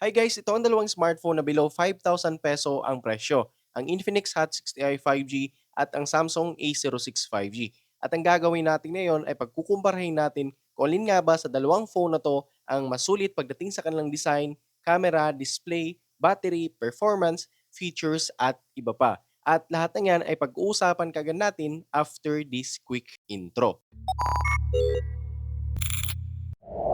Hi guys, ito ang dalawang smartphone na below 5,000 peso ang presyo. Ang Infinix Hot 60i 5G at ang Samsung A06 5G. At ang gagawin natin ngayon ay pagkukumparahin natin kung alin nga ba sa dalawang phone na to ang masulit pagdating sa kanilang design, camera, display, battery, performance, features at iba pa. At lahat ng yan ay pag-uusapan kagad natin after this quick intro.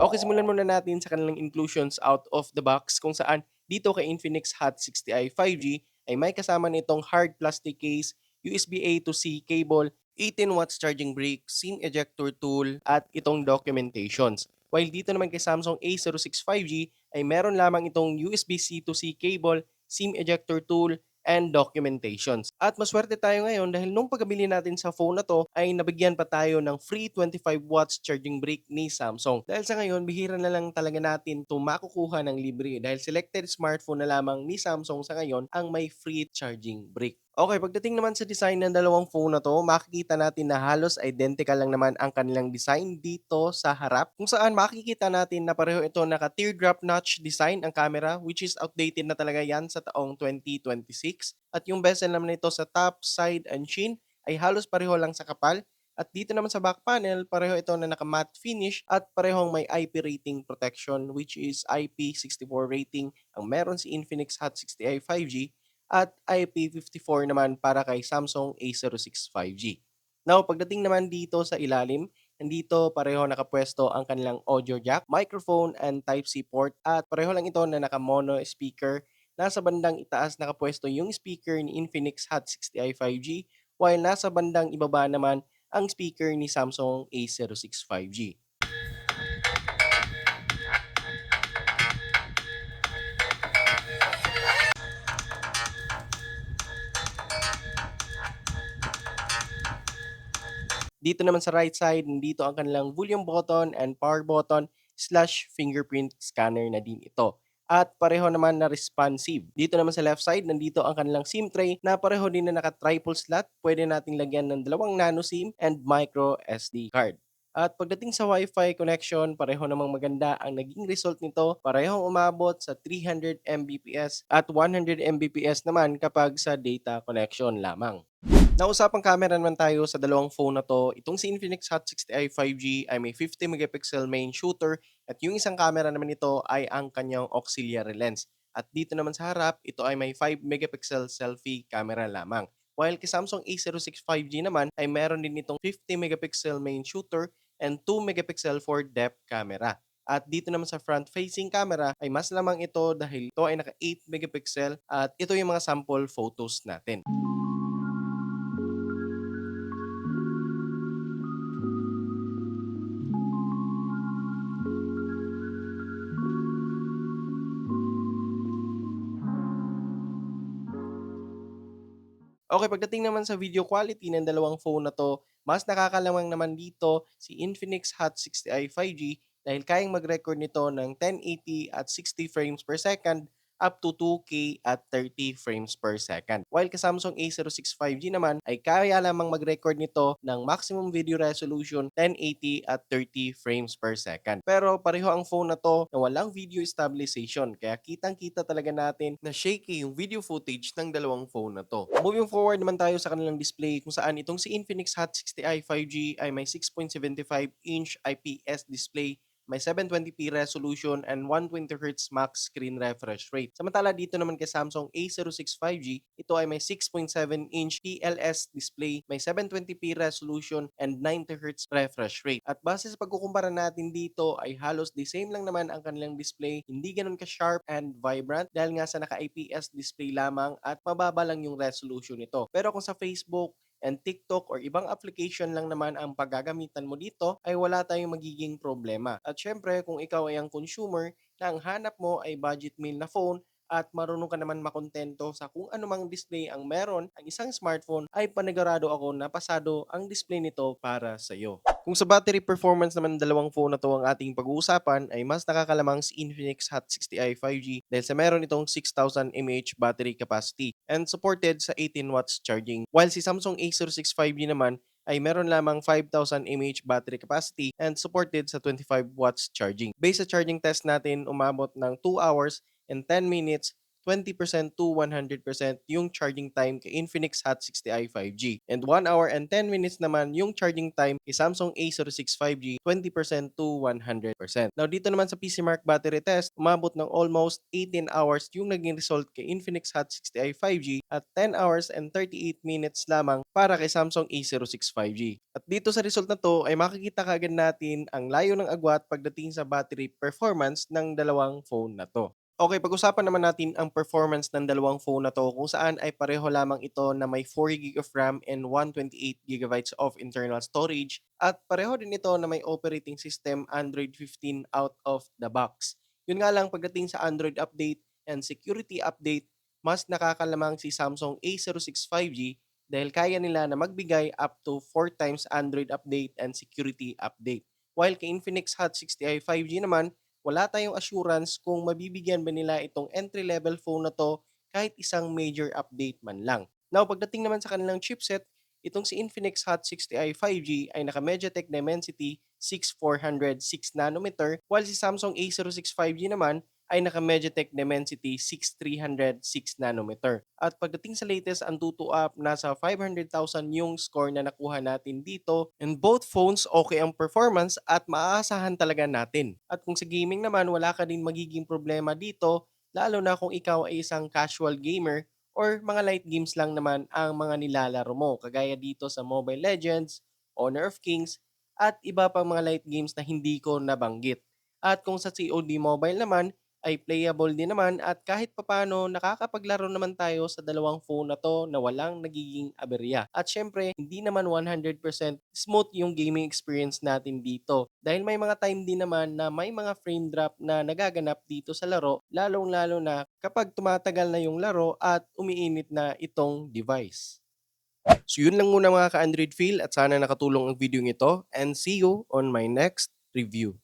Okay, simulan muna natin sa kanilang inclusions out of the box kung saan dito kay Infinix Hot 60i 5G ay may kasama nitong hard plastic case, USB-A to C cable, 18 watts charging brick, SIM ejector tool, at itong documentations. While dito naman kay Samsung A06 5G ay meron lamang itong USB-C to C cable, SIM ejector tool, and documentations. At maswerte tayo ngayon dahil nung pagkabili natin sa phone na to ay nabigyan pa tayo ng free 25 watts charging brick ni Samsung. Dahil sa ngayon, bihira na lang talaga natin ito makukuha ng libre dahil selected smartphone na lamang ni Samsung sa ngayon ang may free charging brick. Okay, pagdating naman sa design ng dalawang phone na to, makikita natin na halos identical lang naman ang kanilang design dito sa harap. Kung saan makikita natin na pareho ito naka teardrop notch design ang camera which is outdated na talaga yan sa taong 2026. At yung bezel naman nito sa top, side, and chin ay halos pareho lang sa kapal. At dito naman sa back panel, pareho ito na naka-matte finish at parehong may IP rating protection which is IP64 rating ang meron si Infinix Hot 60i 5G at IP54 naman para kay Samsung A06 5G. Now, pagdating naman dito sa ilalim, nandito pareho nakapwesto ang kanilang audio jack, microphone, and Type-C port at pareho lang ito na naka-mono speaker. Nasa bandang itaas nakapwesto yung speaker ni Infinix Hot 60i 5G while nasa bandang ibaba naman ang speaker ni Samsung A06 5G. Dito naman sa right side, nandito ang kanilang volume button and power button slash fingerprint scanner na din ito. At pareho naman na responsive. Dito naman sa left side, nandito ang kanilang SIM tray na pareho din na naka-triple slot. Pwede nating lagyan ng dalawang nano SIM and micro SD card. At pagdating sa Wi-Fi connection, pareho namang maganda ang naging result nito. Parehong umabot sa 300 Mbps at 100 Mbps naman kapag sa data connection lamang. Nausapang camera naman tayo sa dalawang phone na 'to. Itong si Infinix Hot 60i 5G ay may 50 megapixel main shooter at yung isang camera naman nito ay ang kanyang auxiliary lens. At dito naman sa harap, ito ay may 5 megapixel selfie camera lamang. While kay Samsung A06 5G naman ay meron din itong 50 megapixel main shooter and 2 megapixel for depth camera. At dito naman sa front-facing camera ay mas lamang ito dahil ito ay naka 8 megapixel at ito yung mga sample photos natin. Okay, pagdating naman sa video quality ng dalawang phone na 'to, mas nakakalamang naman dito si Infinix Hot 60i 5G dahil kayang mag-record nito ng 1080 at 60 frames per second up to 2K at 30 frames per second. While ka Samsung A06 5G naman ay kaya lamang mag-record nito ng maximum video resolution 1080 at 30 frames per second. Pero pareho ang phone na 'to na walang video stabilization kaya kitang-kita talaga natin na shaky yung video footage ng dalawang phone na 'to. Moving forward naman tayo sa kanilang display kung saan itong si Infinix Hot 60i 5G ay may 6.75-inch IPS display, may 720p resolution and 120Hz max screen refresh rate. Samantala dito naman kay Samsung A06 5G, ito ay may 6.7-inch TLS display, may 720p resolution and 90Hz refresh rate. At base sa pagkukumpara natin dito ay halos the same lang naman ang kanilang display, hindi ganun ka-sharp and vibrant dahil nga sa naka-IPS display lamang at mababa lang yung resolution nito. Pero kung sa Facebook and TikTok or ibang application lang naman ang paggagamitan mo dito ay wala tayong magiging problema. At syempre kung ikaw ay ang consumer na ang hanap mo ay budget meal na phone at marunong ka naman makontento sa kung anumang display ang meron ang isang smartphone ay panigurado ako na pasado ang display nito para sa iyo. Kung sa battery performance naman ng dalawang phone na to ang ating pag-uusapan ay mas nakakalamang si Infinix Hot 60i 5G dahil sa meron itong 6,000 mAh battery capacity and supported sa 18 watts charging. While si Samsung A06 5G naman ay meron lamang 5,000 mAh battery capacity and supported sa 25 watts charging. Based sa charging test natin, umabot ng 2 hours and 10 minutes, 20% to 100% yung charging time kay Infinix Hot 60i 5G. And 1 hour and 10 minutes naman yung charging time kay Samsung A06 5G, 20% to 100%. Now dito naman sa PCMark battery test, umabot ng almost 18 hours yung naging result kay Infinix Hot 60i 5G at 10 hours and 38 minutes lamang para kay Samsung A06 5G. At dito sa result na to ay makikita kaagad natin ang layo ng agwat pagdating sa battery performance ng dalawang phone na to. Okay, pag-usapan naman natin ang performance ng dalawang phone na 'to kung saan ay pareho lamang ito na may 4 GB of RAM and 128 GB of internal storage at pareho din ito na may operating system Android 15 out of the box. Yun nga lang pagdating sa Android update and security update, mas nakakalamang si Samsung A06 5G dahil kaya nila na magbigay up to 4 times Android update and security update. While kay Infinix Hot 60i 5G naman, wala tayong assurance kung mabibigyan ba nila itong entry-level phone na 'to kahit isang major update man lang. Now, pagdating naman sa kanilang chipset, itong si Infinix Hot 60i 5G ay naka-MediaTek Dimensity 6400 6nm, while si Samsung A06 5G naman ay naka-MediaTek Dimensity 6300 6nm. At pagdating sa latest Antutu app, nasa 500,000 yung score na nakuha natin dito, and both phones okay ang performance at maaasahan talaga natin. At kung sa gaming naman, wala ka din magiging problema dito, lalo na kung ikaw ay isang casual gamer or mga light games lang naman ang mga nilalaro mo, kagaya dito sa Mobile Legends, Honor of Kings, at iba pang mga light games na hindi ko nabanggit. At kung sa COD Mobile naman, ay playable din naman at kahit papano nakakapaglaro naman tayo sa dalawang phone na 'to na walang nagiging aberya. At siyempre, hindi naman 100% smooth yung gaming experience natin dito dahil may mga time din naman na may mga frame drop na nagaganap dito sa laro, lalong-lalo na kapag tumatagal na yung laro at umiinit na itong device. So yun lang muna mga ka-Android feel at sana nakatulong ang video ito, and see you on my next review.